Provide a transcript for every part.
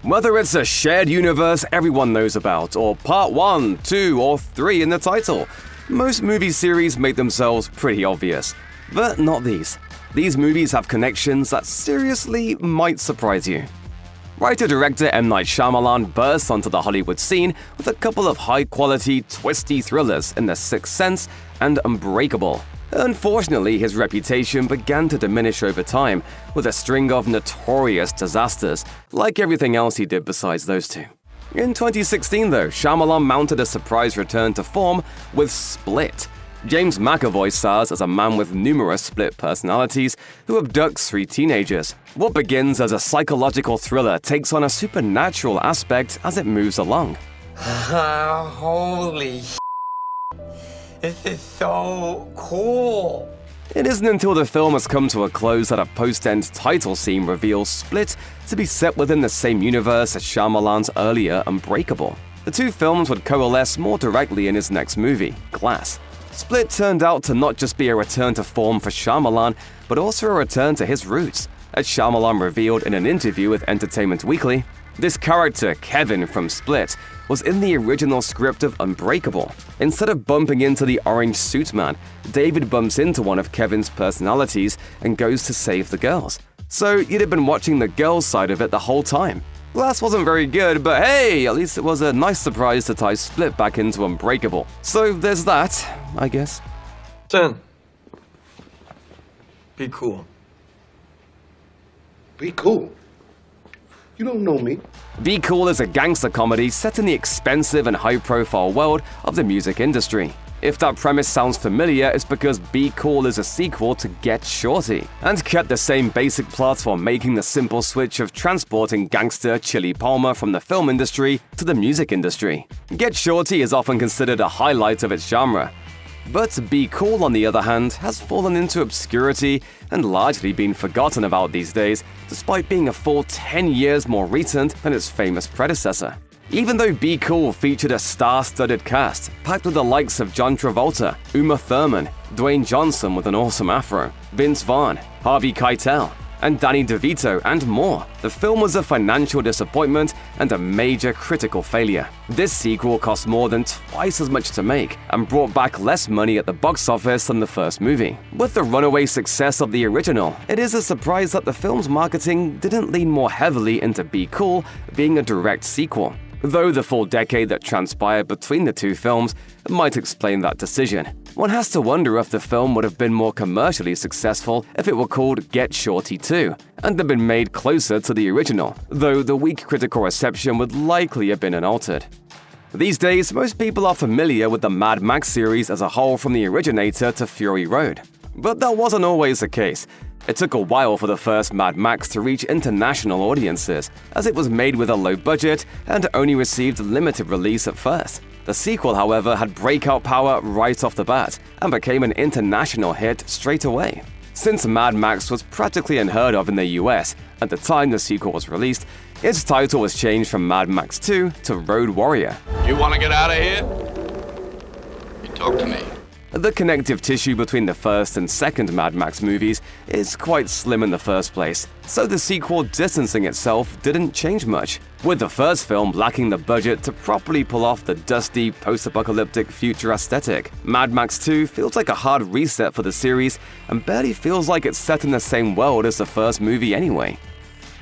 Whether it's a shared universe everyone knows about, or part 1, 2, or 3 in the title, most movie series make themselves pretty obvious. But not these. These movies have connections that seriously might surprise you. Writer-director M. Night Shyamalan bursts onto the Hollywood scene with a couple of high-quality, twisty thrillers in The Sixth Sense and Unbreakable. Unfortunately, his reputation began to diminish over time, with a string of notorious disasters, like everything else he did besides those two. In 2016, though, Shyamalan mounted a surprise return to form with Split. James McAvoy stars as a man with numerous split personalities who abducts 3 teenagers. What begins as a psychological thriller takes on a supernatural aspect as it moves along. Holy shit. This is so cool. It isn't until the film has come to a close that a post-end title scene reveals Split to be set within the same universe as Shyamalan's earlier Unbreakable. The 2 films would coalesce more directly in his next movie, Glass. Split turned out to not just be a return to form for Shyamalan, but also a return to his roots. As Shyamalan revealed in an interview with Entertainment Weekly, this character, Kevin from Split, was in the original script of Unbreakable. Instead of bumping into the orange suit man, David bumps into one of Kevin's personalities and goes to save the girls. So you'd have been watching the girls' side of it the whole time. Glass wasn't very good, but hey, at least it was a nice surprise to tie Split back into Unbreakable. So there's that, I guess. 10. Be cool. Be cool? You don't know me. Be Cool is a gangster comedy set in the expensive and high-profile world of the music industry. If that premise sounds familiar, it's because Be Cool is a sequel to Get Shorty, and kept the same basic plot while making the simple switch of transporting gangster Chili Palmer from the film industry to the music industry. Get Shorty is often considered a highlight of its genre. But Be Cool, on the other hand, has fallen into obscurity and largely been forgotten about these days, despite being a full 10 years more recent than its famous predecessor. Even though Be Cool featured a star-studded cast, packed with the likes of John Travolta, Uma Thurman, Dwayne Johnson with an awesome afro, Vince Vaughn, Harvey Keitel, and Danny DeVito, and more, the film was a financial disappointment and a major critical failure. This sequel cost more than twice as much to make and brought back less money at the box office than the first movie. With the runaway success of the original, it is a surprise that the film's marketing didn't lean more heavily into Be Cool being a direct sequel, though the full decade that transpired between the 2 films might explain that decision. One has to wonder if the film would have been more commercially successful if it were called Get Shorty 2 and had been made closer to the original, though the weak critical reception would likely have been unaltered. These days, most people are familiar with the Mad Max series as a whole, from the originator to Fury Road. But that wasn't always the case. It took a while for the first Mad Max to reach international audiences, as it was made with a low budget and only received limited release at first. The sequel, however, had breakout power right off the bat and became an international hit straight away. Since Mad Max was practically unheard of in the US at the time the sequel was released, its title was changed from Mad Max 2 to Road Warrior. You want to get out of here? You talk to me. The connective tissue between the first and second Mad Max movies is quite slim in the first place, so the sequel distancing itself didn't change much, with the first film lacking the budget to properly pull off the dusty, post-apocalyptic future aesthetic. Mad Max 2 feels like a hard reset for the series and barely feels like it's set in the same world as the first movie anyway.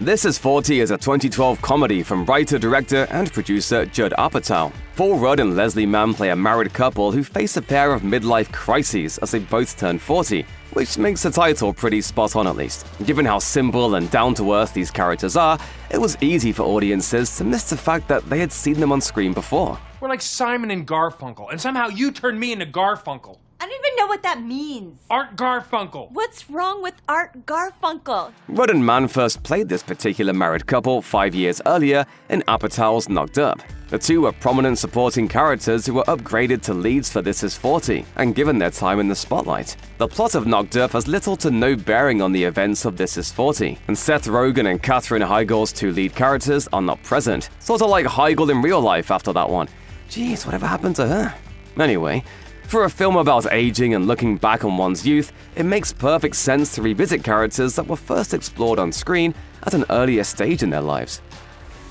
This is 40 is a 2012 comedy from writer, director, and producer Judd Apatow. Paul Rudd and Leslie Mann play a married couple who face a pair of midlife crises as they both turn 40, which makes the title pretty spot on at least. Given how simple and down-to-earth these characters are, it was easy for audiences to miss the fact that they had seen them on screen before. We're like Simon and Garfunkel, and somehow you turned me into Garfunkel. I don't even know what that means. Art Garfunkel. What's wrong with Art Garfunkel? Rudd and Mann first played this particular married couple 5 years earlier in Apatow's Knocked Up. The two were prominent supporting characters who were upgraded to leads for This Is 40 and given their time in the spotlight. The plot of Knocked Up has little to no bearing on the events of This Is 40, and Seth Rogen and Katherine Heigl's 2 lead characters are not present. Sort of like Heigl in real life after that one. Jeez, whatever happened to her? Anyway, for a film about aging and looking back on one's youth, it makes perfect sense to revisit characters that were first explored on screen at an earlier stage in their lives.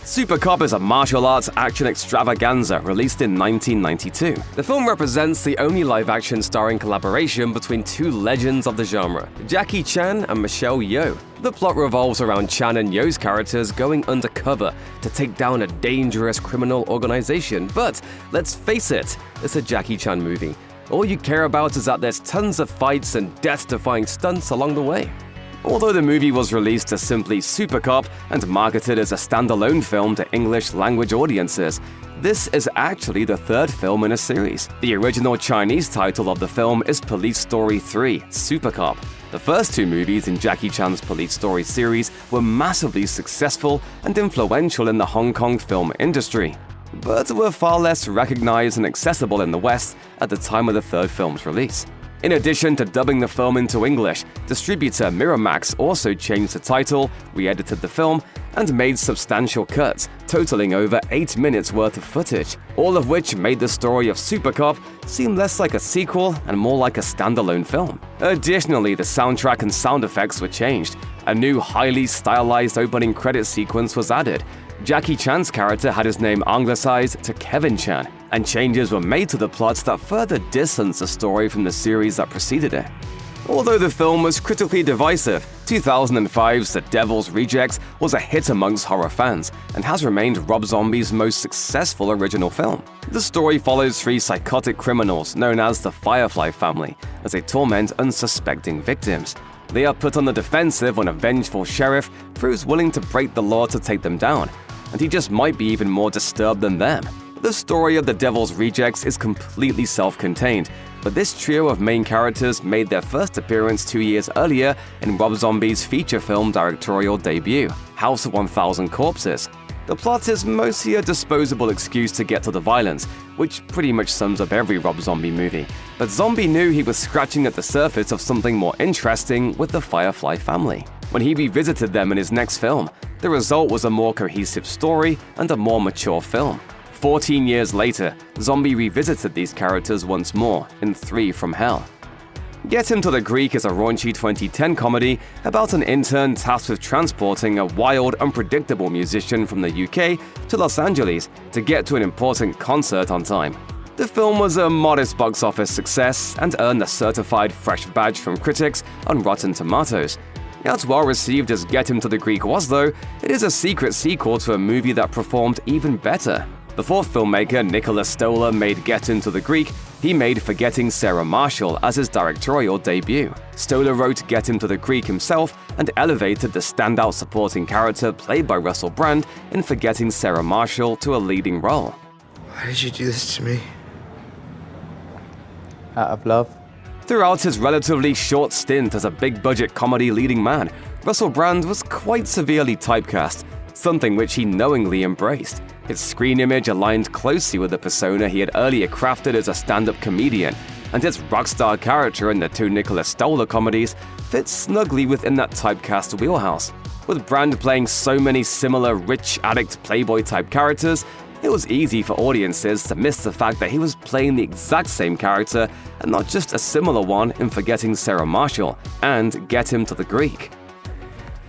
Supercop is a martial arts action extravaganza released in 1992. The film represents the only live-action starring collaboration between two legends of the genre, Jackie Chan and Michelle Yeoh. The plot revolves around Chan and Yeoh's characters going undercover to take down a dangerous criminal organization. But let's face it, it's a Jackie Chan movie. All you care about is that there's tons of fights and death-defying stunts along the way. Although the movie was released as simply Supercop and marketed as a standalone film to English-language audiences, this is actually the third film in a series. The original Chinese title of the film is Police Story 3: Supercop. The first two movies in Jackie Chan's Police Story series were massively successful and influential in the Hong Kong film industry, but were far less recognized and accessible in the West at the time of the third film's release. In addition to dubbing the film into English, distributor Miramax also changed the title, re-edited the film, and made substantial cuts, totaling over 8 minutes worth of footage, all of which made the story of Supercop seem less like a sequel and more like a standalone film. Additionally, the soundtrack and sound effects were changed. A new highly stylized opening credit sequence was added. Jackie Chan's character had his name anglicized to Kevin Chan, and changes were made to the plots that further distance the story from the series that preceded it. Although the film was critically divisive, 2005's The Devil's Rejects was a hit amongst horror fans and has remained Rob Zombie's most successful original film. The story follows 3 psychotic criminals known as the Firefly Family as they torment unsuspecting victims. They are put on the defensive when a vengeful sheriff proves willing to break the law to take them down, and he just might be even more disturbed than them. The story of The Devil's Rejects is completely self-contained, but this trio of main characters made their first appearance 2 years earlier in Rob Zombie's feature film directorial debut, House of 1000 Corpses. The plot is mostly a disposable excuse to get to the violence, which pretty much sums up every Rob Zombie movie. But Zombie knew he was scratching at the surface of something more interesting with the Firefly family. When he revisited them in his next film, the result was a more cohesive story and a more mature film. 14 years later, Zombie revisited these characters once more in 3 from Hell. Get Him to the Greek is a raunchy 2010 comedy about an intern tasked with transporting a wild, unpredictable musician from the UK to Los Angeles to get to an important concert on time. The film was a modest box office success and earned a certified fresh badge from critics on Rotten Tomatoes. As well received as Get Him to the Greek was, though, it is a secret sequel to a movie that performed even better. Before filmmaker Nicholas Stoller made Get Him to the Greek, he made Forgetting Sarah Marshall as his directorial debut. Stoller wrote Get Him to the Greek himself and elevated the standout supporting character played by Russell Brand in Forgetting Sarah Marshall to a leading role. Why did you do this to me? Out of love. Throughout his relatively short stint as a big-budget comedy leading man, Russell Brand was quite severely typecast, something which he knowingly embraced. His screen image aligned closely with the persona he had earlier crafted as a stand-up comedian, and his rockstar character in the 2 Nicholas Stoller comedies fits snugly within that typecast wheelhouse. With Brand playing so many similar rich addict playboy-type characters, it was easy for audiences to miss the fact that he was playing the exact same character and not just a similar one in Forgetting Sarah Marshall and Get Him to the Greek.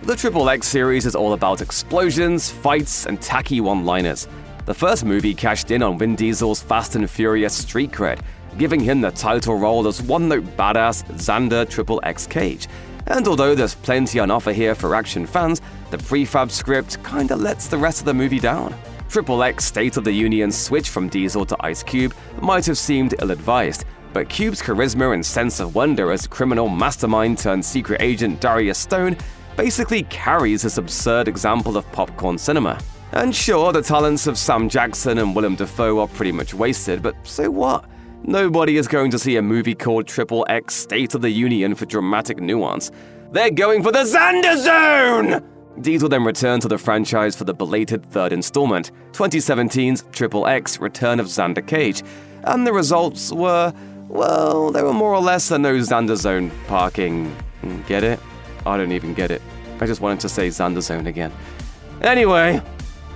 The XXX series is all about explosions, fights, and tacky one-liners. The first movie cashed in on Vin Diesel's Fast and Furious street cred, giving him the title role as one-note badass Xander XXX Cage. And although there's plenty on offer here for action fans, the prefab script kinda lets the rest of the movie down. XXX State of the Union switch from Diesel to Ice Cube might have seemed ill-advised, but Cube's charisma and sense of wonder as criminal mastermind turned secret agent Darius Stone basically carries this absurd example of popcorn cinema. And sure, the talents of Sam Jackson and Willem Dafoe are pretty much wasted, but so what? Nobody is going to see a movie called XXX State of the Union for dramatic nuance. They're going for the Xander Zone! Diesel then returned to the franchise for the belated third installment, 2017's XXX Return of Xander Cage, and the results were, well, they were more or less a no Xander Zone parking. Get it? I don't even get it. I just wanted to say Xander Zone again. Anyway,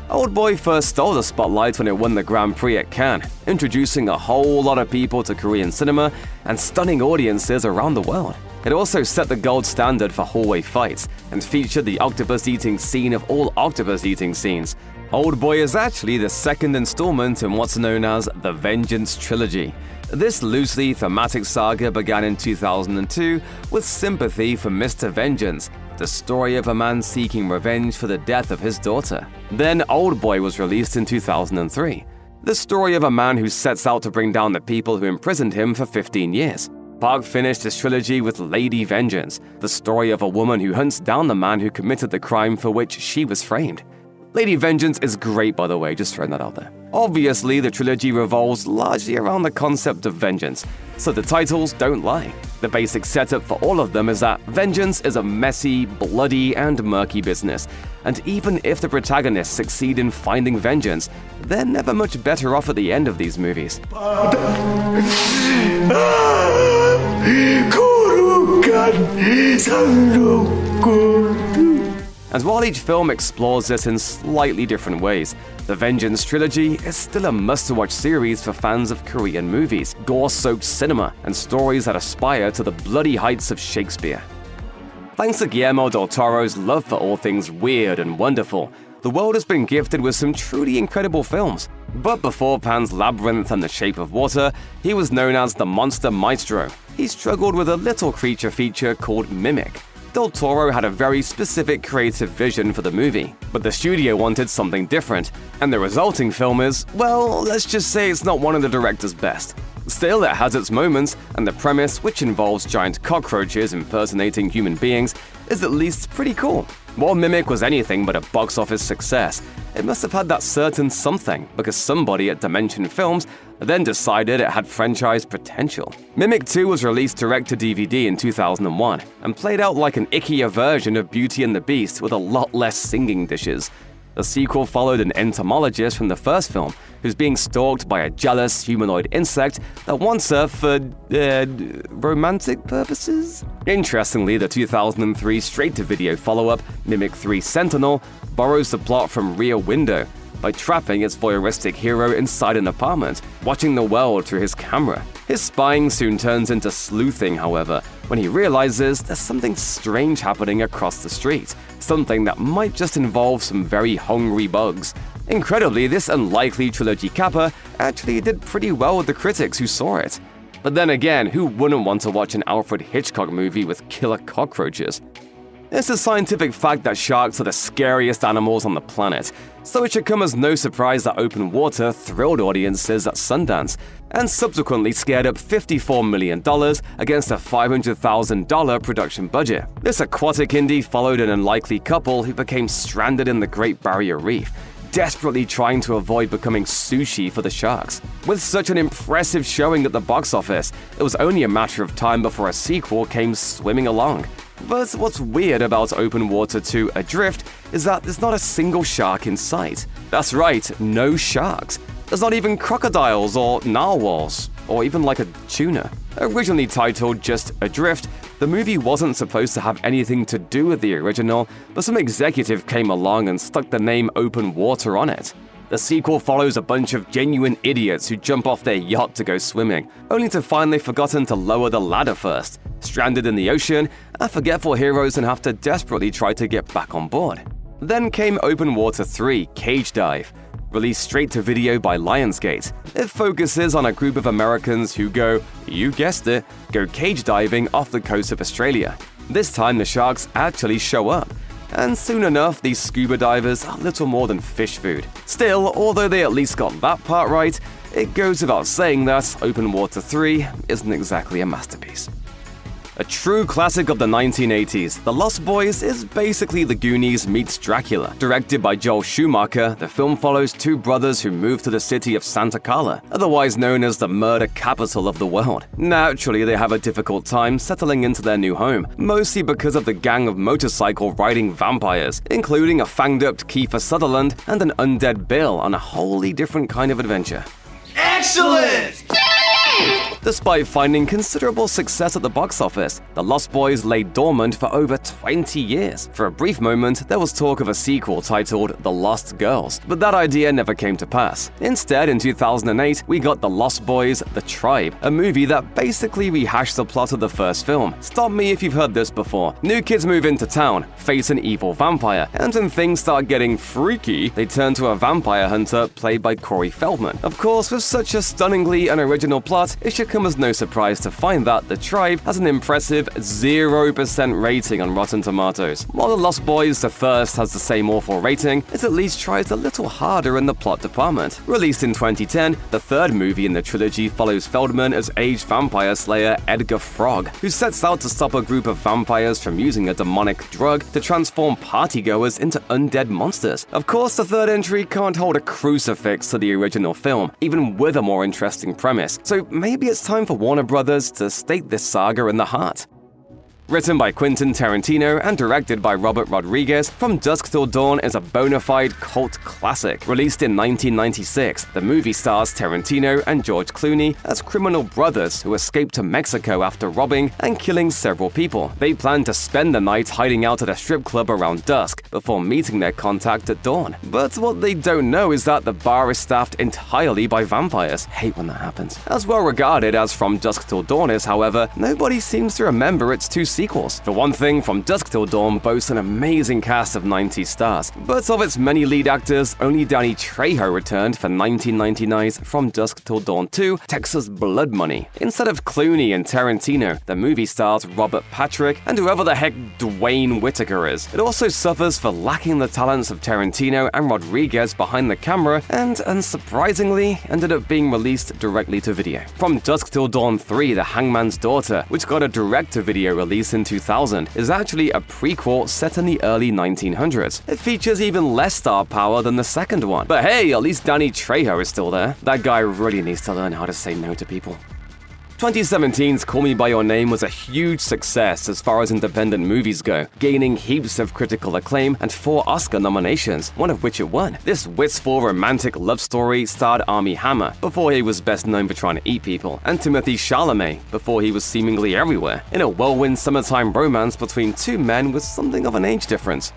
Oldboy first stole the spotlight when it won the Grand Prix at Cannes, introducing a whole lot of people to Korean cinema and stunning audiences around the world. It also set the gold standard for hallway fights and featured the octopus-eating scene of all octopus-eating scenes. Oldboy is actually the second installment in what's known as the Vengeance Trilogy. This loosely thematic saga began in 2002 with sympathy for Mr. Vengeance, the story of a man seeking revenge for the death of his daughter. Then Oldboy was released in 2003, the story of a man who sets out to bring down the people who imprisoned him for 15 years. Park finished his trilogy with Lady Vengeance, the story of a woman who hunts down the man who committed the crime for which she was framed. Lady Vengeance is great, by the way, just throwing that out there. Obviously, the trilogy revolves largely around the concept of vengeance, so the titles don't lie. The basic setup for all of them is that vengeance is a messy, bloody, and murky business, and even if the protagonists succeed in finding vengeance, they're never much better off at the end of these movies. And while each film explores this in slightly different ways, the Vengeance Trilogy is still a must-watch series for fans of Korean movies, gore-soaked cinema, and stories that aspire to the bloody heights of Shakespeare. Thanks to Guillermo del Toro's love for all things weird and wonderful, the world has been gifted with some truly incredible films. But before Pan's Labyrinth and The Shape of Water, he was known as the Monster Maestro. He struggled with a little creature feature called Mimic. Del Toro had a very specific creative vision for the movie, but the studio wanted something different, and the resulting film is, well, let's just say it's not one of the director's best. Still, it has its moments, and the premise, which involves giant cockroaches impersonating human beings, is at least pretty cool. While Mimic was anything but a box office success, it must have had that certain something because somebody at Dimension Films then decided it had franchise potential. Mimic 2 was released direct-to-DVD in 2001 and played out like an ickier version of Beauty and the Beast with a lot less singing dishes. The sequel followed an entomologist from the first film who's being stalked by a jealous humanoid insect that wants her for, romantic purposes? Interestingly, the 2003 straight-to-video follow-up, Mimic 3 Sentinel, borrows the plot from Rear Window by trapping its voyeuristic hero inside an apartment, watching the world through his camera. His spying soon turns into sleuthing, however, when he realizes there's something strange happening across the street, something that might just involve some very hungry bugs. Incredibly, this unlikely trilogy capper actually did pretty well with the critics who saw it. But then again, who wouldn't want to watch an Alfred Hitchcock movie with killer cockroaches? It's a scientific fact that sharks are the scariest animals on the planet, so it should come as no surprise that Open Water thrilled audiences at Sundance and subsequently scared up $54 million against a $500,000 production budget. This aquatic indie followed an unlikely couple who became stranded in the Great Barrier Reef, desperately trying to avoid becoming sushi for the sharks. With such an impressive showing at the box office, it was only a matter of time before a sequel came swimming along. But what's weird about Open Water 2 Adrift is that there's not a single shark in sight. That's right, no sharks. There's not even crocodiles or narwhals, or even like a tuna. Originally titled just Adrift, the movie wasn't supposed to have anything to do with the original, but some executive came along and stuck the name Open Water on it. The sequel follows a bunch of genuine idiots who jump off their yacht to go swimming, only to find they've forgotten to lower the ladder first. Stranded in the ocean, our forgetful heroes and have to desperately try to get back on board. Then came Open Water 3 Cage Dive, released straight to video by Lionsgate. It focuses on a group of Americans who go, you guessed it, go cage diving off the coast of Australia. This time the sharks actually show up, and soon enough these scuba divers are little more than fish food. Still, although they at least got that part right, it goes without saying that Open Water 3 isn't exactly a masterpiece. A true classic of the 1980s, The Lost Boys is basically The Goonies meets Dracula. Directed by Joel Schumacher, the film follows two brothers who move to the city of Santa Carla, otherwise known as the murder capital of the world. Naturally, they have a difficult time settling into their new home, mostly because of the gang of motorcycle-riding vampires, including a fanged-up Kiefer Sutherland and an undead Bill on a wholly different kind of adventure. Excellent! Despite finding considerable success at the box office, The Lost Boys lay dormant for over 20 years. For a brief moment, there was talk of a sequel titled The Lost Girls, but that idea never came to pass. Instead, in 2008, we got The Lost Boys: The Tribe, a movie that basically rehashed the plot of the first film. Stop me if you've heard this before. New kids move into town, face an evil vampire, and when things start getting freaky, they turn to a vampire hunter played by Corey Feldman. Of course, with such a stunningly unoriginal plot, it should come as no surprise to find that The Tribe has an impressive 0% rating on Rotten Tomatoes. While The Lost Boys: The Thirst has the same awful rating, it at least tries a little harder in the plot department. Released in 2010, the third movie in the trilogy follows Feldman as aged vampire slayer Edgar Frog, who sets out to stop a group of vampires from using a demonic drug to transform partygoers into undead monsters. Of course, the third entry can't hold a crucifix to the original film, even with a more interesting premise, so maybe it's time for Warner Brothers to stake this saga in the heart. Written by Quentin Tarantino and directed by Robert Rodriguez, From Dusk Till Dawn is a bona fide cult classic. Released in 1996, the movie stars Tarantino and George Clooney as criminal brothers who escape to Mexico after robbing and killing several people. They plan to spend the night hiding out at a strip club around dusk before meeting their contact at dawn. But what they don't know is that the bar is staffed entirely by vampires. Hate when that happens. As well regarded as From Dusk Till Dawn is, however, nobody seems to remember its two sequels. For one thing, From Dusk Till Dawn boasts an amazing cast of 90s stars, but of its many lead actors, only Danny Trejo returned for 1999's From Dusk Till Dawn 2, Texas Blood Money. Instead of Clooney and Tarantino, the movie stars Robert Patrick and whoever the heck Dwayne Whitaker is. It also suffers for lacking the talents of Tarantino and Rodriguez behind the camera, and unsurprisingly, ended up being released directly to video. From Dusk Till Dawn 3, The Hangman's Daughter, which got a direct-to-video release in 2000, is actually a prequel set in the early 1900s. It features even less star power than the second one. But hey, at least Danny Trejo is still there. That guy really needs to learn how to say no to people. 2017's Call Me By Your Name was a huge success as far as independent movies go, gaining heaps of critical acclaim and 4 Oscar nominations, one of which it won. This wistful romantic love story starred Armie Hammer, before he was best known for trying to eat people, and Timothée Chalamet, before he was seemingly everywhere, in a whirlwind summertime romance between two men with something of an age difference.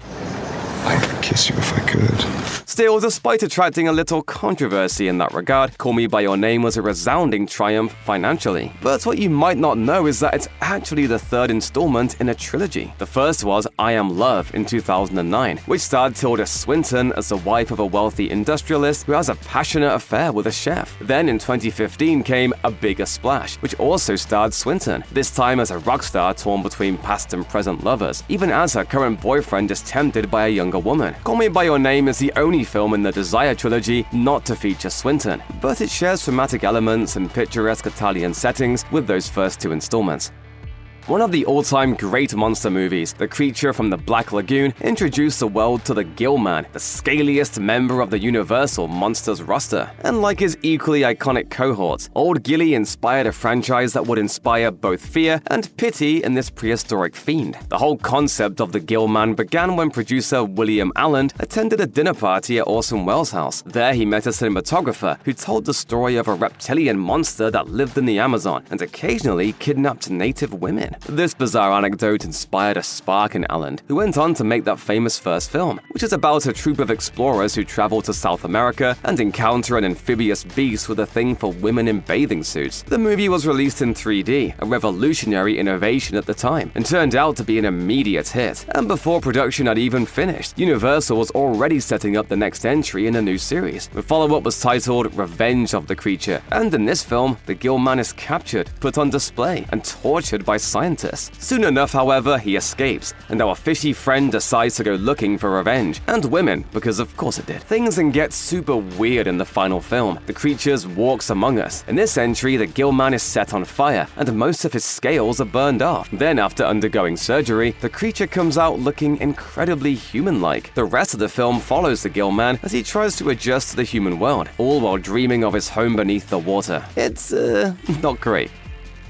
I'd kiss you if I could. Still, despite attracting a little controversy in that regard, Call Me By Your Name was a resounding triumph financially. But what you might not know is that it's actually the third installment in a trilogy. The first was I Am Love in 2009, which starred Tilda Swinton as the wife of a wealthy industrialist who has a passionate affair with a chef. Then in 2015 came A Bigger Splash, which also starred Swinton, this time as a rock star torn between past and present lovers, even as her current boyfriend is tempted by a younger woman. Call Me By Your Name is the only film in the Desire trilogy not to feature Swinton, but it shares thematic elements and picturesque Italian settings with those first 2 installments. One of the all-time great monster movies, The Creature from the Black Lagoon, introduced the world to the Gill-Man, the scaliest member of the Universal Monsters roster. And like his equally iconic cohorts, Old Gilly inspired a franchise that would inspire both fear and pity in this prehistoric fiend. The whole concept of the Gill-Man began when producer William Allen attended a dinner party at Orson Welles' house. There he met a cinematographer who told the story of a reptilian monster that lived in the Amazon and occasionally kidnapped native women. This bizarre anecdote inspired a spark in Allen, who went on to make that famous first film, which is about a troupe of explorers who travel to South America and encounter an amphibious beast with a thing for women in bathing suits. The movie was released in 3D, a revolutionary innovation at the time, and turned out to be an immediate hit. And before production had even finished, Universal was already setting up the next entry in a new series. The follow-up was titled Revenge of the Creature, and in this film, the Gill-Man is captured, put on display, and tortured by scientists. Soon enough, however, he escapes, and our fishy friend decides to go looking for revenge, and women, because of course it did. Things then get super weird in the final film. The creature walks among us. In this entry, the Gill-Man is set on fire, and most of his scales are burned off. Then, after undergoing surgery, the creature comes out looking incredibly human-like. The rest of the film follows the Gill-Man as he tries to adjust to the human world, all while dreaming of his home beneath the water. It's, not great.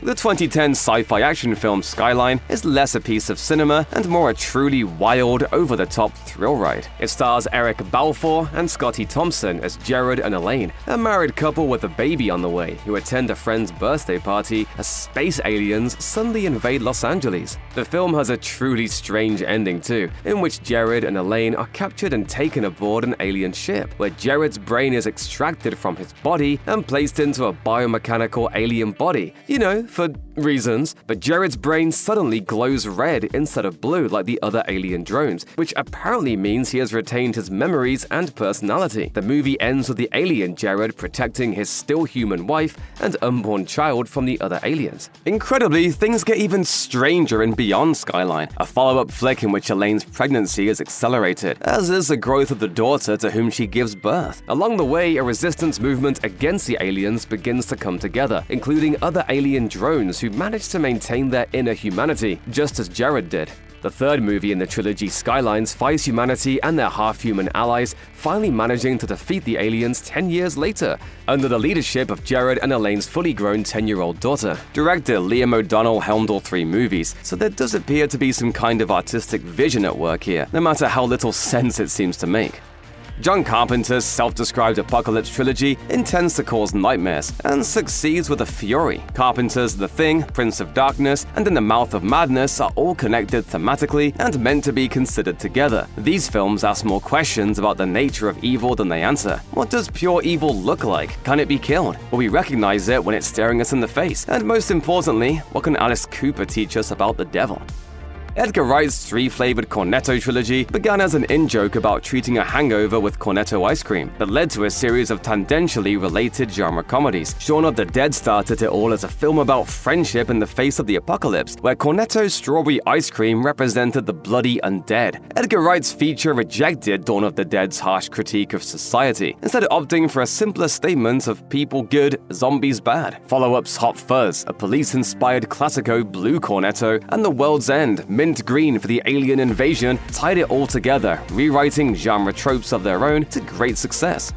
The 2010 sci-fi action film Skyline is less a piece of cinema and more a truly wild, over-the-top thrill ride. It stars Eric Balfour and Scotty Thompson as Jared and Elaine, a married couple with a baby on the way who attend a friend's birthday party as space aliens suddenly invade Los Angeles. The film has a truly strange ending too, in which Jared and Elaine are captured and taken aboard an alien ship, where Jared's brain is extracted from his body and placed into a biomechanical alien body. You know, for reasons, but Jared's brain suddenly glows red instead of blue like the other alien drones, which apparently means he has retained his memories and personality. The movie ends with the alien Jared protecting his still human wife and unborn child from the other aliens. Incredibly, things get even stranger in Beyond Skyline, a follow-up flick in which Elaine's pregnancy is accelerated, as is the growth of the daughter to whom she gives birth. Along the way, a resistance movement against the aliens begins to come together, including other alien drones who manage to maintain their inner humanity, just as Jared did. The third movie in the trilogy, Skylines, fights humanity and their half-human allies, finally managing to defeat the aliens 10 years later, under the leadership of Jared and Elaine's fully grown 10-year-old daughter. Director Liam O'Donnell helmed all three movies, so there does appear to be some kind of artistic vision at work here, no matter how little sense it seems to make. John Carpenter's self-described apocalypse trilogy intends to cause nightmares, and succeeds with a fury. Carpenter's The Thing, Prince of Darkness, and In the Mouth of Madness are all connected thematically and meant to be considered together. These films ask more questions about the nature of evil than they answer. What does pure evil look like? Can it be killed? Will we recognize it when it's staring us in the face? And most importantly, what can Alice Cooper teach us about the devil? Edgar Wright's three-flavored Cornetto trilogy began as an in-joke about treating a hangover with Cornetto ice cream, but led to a series of tangentially related genre comedies. Shaun of the Dead started it all as a film about friendship in the face of the apocalypse, where Cornetto's strawberry ice cream represented the bloody undead. Edgar Wright's feature rejected Dawn of the Dead's harsh critique of society, instead opting for a simpler statement of people good, zombies bad. Follow-ups Hot Fuzz, a police-inspired Classico blue Cornetto, and The World's End, mint green for the alien invasion, tied it all together, rewriting genre tropes of their own to great success.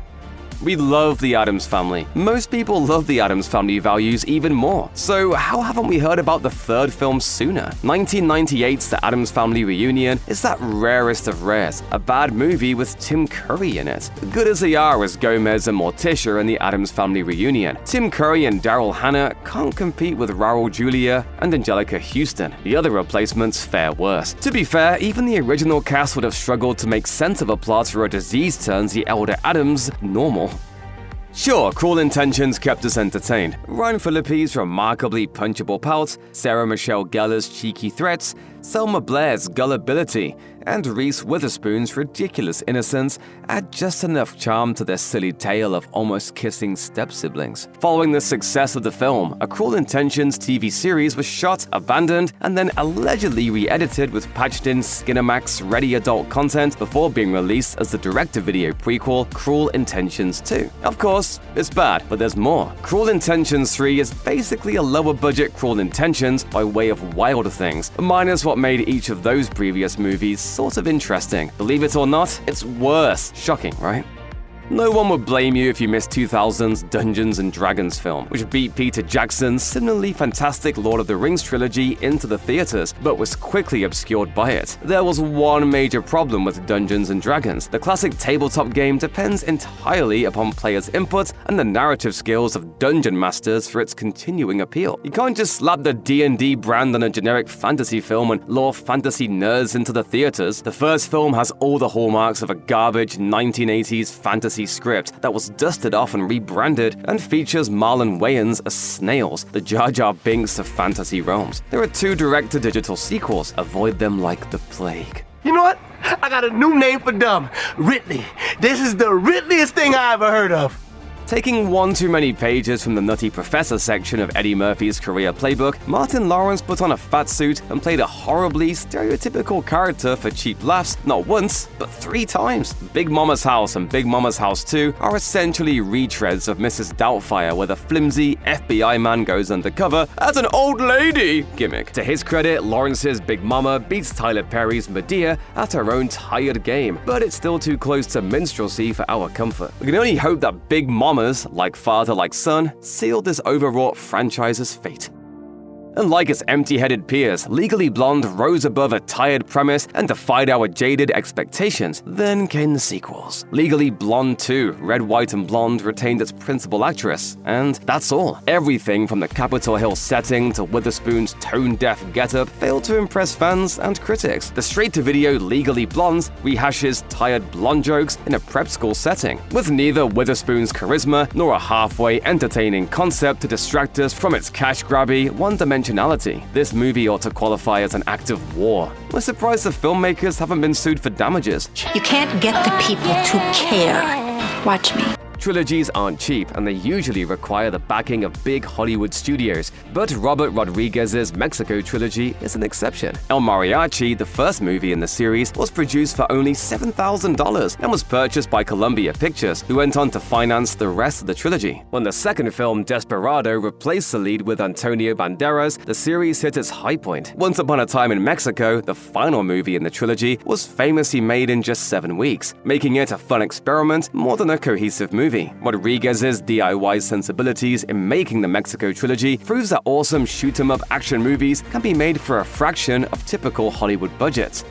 We love the Addams Family. Most people love the Addams Family values even more. So how haven't we heard about the third film sooner? 1998's The Addams Family Reunion is that rarest of rares, a bad movie with Tim Curry in it. Good as they are as Gomez and Morticia in the Addams Family Reunion, Tim Curry and Daryl Hannah can't compete with Raul Julia and Angelica Houston. The other replacements fare worse. To be fair, even the original cast would have struggled to make sense of a plot where a disease turns the elder Addams normal. Sure, Cruel Intentions kept us entertained. Ryan Phillippe's remarkably punchable pout, Sarah Michelle Gellar's cheeky threats, Selma Blair's gullibility, and Reese Witherspoon's ridiculous innocence add just enough charm to their silly tale of almost kissing step-siblings. Following the success of the film, a Cruel Intentions TV series was shot, abandoned, and then allegedly re-edited with patched-in Skinamax-ready adult content before being released as the direct-to-video prequel Cruel Intentions 2. Of course, it's bad, but there's more. Cruel Intentions 3 is basically a lower-budget Cruel Intentions by way of Wilder Things, minus what made each of those previous movies sort of interesting. Believe it or not, it's worse. Shocking, right? No one would blame you if you missed 2000's Dungeons & Dragons film, which beat Peter Jackson's similarly fantastic Lord of the Rings trilogy into the theaters, but was quickly obscured by it. There was one major problem with Dungeons & Dragons. The classic tabletop game depends entirely upon players' input and the narrative skills of dungeon masters for its continuing appeal. You can't just slap the D&D brand on a generic fantasy film and lure fantasy nerds into the theaters. The first film has all the hallmarks of a garbage 1980s fantasy script that was dusted off and rebranded and features Marlon Wayans as Snails, the Jar Jar Binks of fantasy realms. There are 2 direct-to-digital sequels. Avoid them like the plague. You know what? I got a new name for dumb. Ridley. This is the Ridleyest thing I ever heard of. Taking one too many pages from the Nutty Professor section of Eddie Murphy's career playbook, Martin Lawrence put on a fat suit and played a horribly stereotypical character for cheap laughs not once, but 3 times. Big Momma's House and Big Momma's House 2 are essentially retreads of Mrs. Doubtfire, where the flimsy FBI man goes undercover as an old lady gimmick. To his credit, Lawrence's Big Momma beats Tyler Perry's Medea at her own tired game, but it's still too close to minstrelsy for our comfort. We can only hope that Big Momma, like father, like son, sealed this overwrought franchise's fate. Unlike its empty-headed peers, Legally Blonde rose above a tired premise and defied our jaded expectations. Then came the sequels. Legally Blonde 2, Red, White, and Blonde retained its principal actress, and that's all. Everything from the Capitol Hill setting to Witherspoon's tone-deaf getup failed to impress fans and critics. The straight-to-video Legally Blonde rehashes tired blonde jokes in a prep school setting, with neither Witherspoon's charisma nor a halfway entertaining concept to distract us from its cash-grabby one-dimensionality. This movie ought to qualify as an act of war. We're surprised the filmmakers haven't been sued for damages. You can't get the people to care. Watch me. Trilogies aren't cheap, and they usually require the backing of big Hollywood studios, but Robert Rodriguez's Mexico trilogy is an exception. El Mariachi, the first movie in the series, was produced for only $7,000 and was purchased by Columbia Pictures, who went on to finance the rest of the trilogy. When the second film, Desperado, replaced the lead with Antonio Banderas, the series hit its high point. Once Upon a Time in Mexico, the final movie in the trilogy, was famously made in just 7 weeks, making it a fun experiment more than a cohesive movie. Rodriguez's DIY sensibilities in making the Mexico trilogy proves that awesome shoot-'em-up action movies can be made for a fraction of typical Hollywood budgets.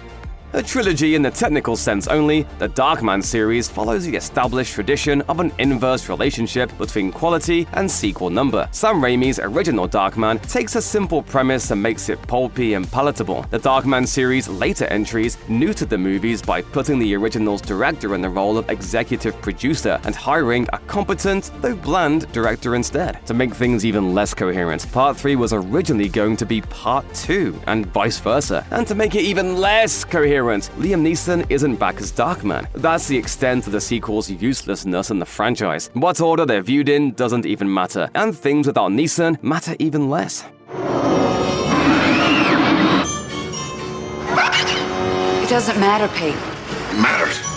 A trilogy in the technical sense only, the Darkman series follows the established tradition of an inverse relationship between quality and sequel number. Sam Raimi's original Darkman takes a simple premise and makes it pulpy and palatable. The Darkman series' later entries neutered the movies by putting the original's director in the role of executive producer and hiring a competent, though bland, director instead. To make things even less coherent, Part 3 was originally going to be Part 2, and vice versa. And to make it even less coherent, Liam Neeson isn't back as Darkman. That's the extent of the sequel's uselessness in the franchise. What order they're viewed in doesn't even matter, and things without Neeson matter even less. It doesn't matter, Pete. Matters.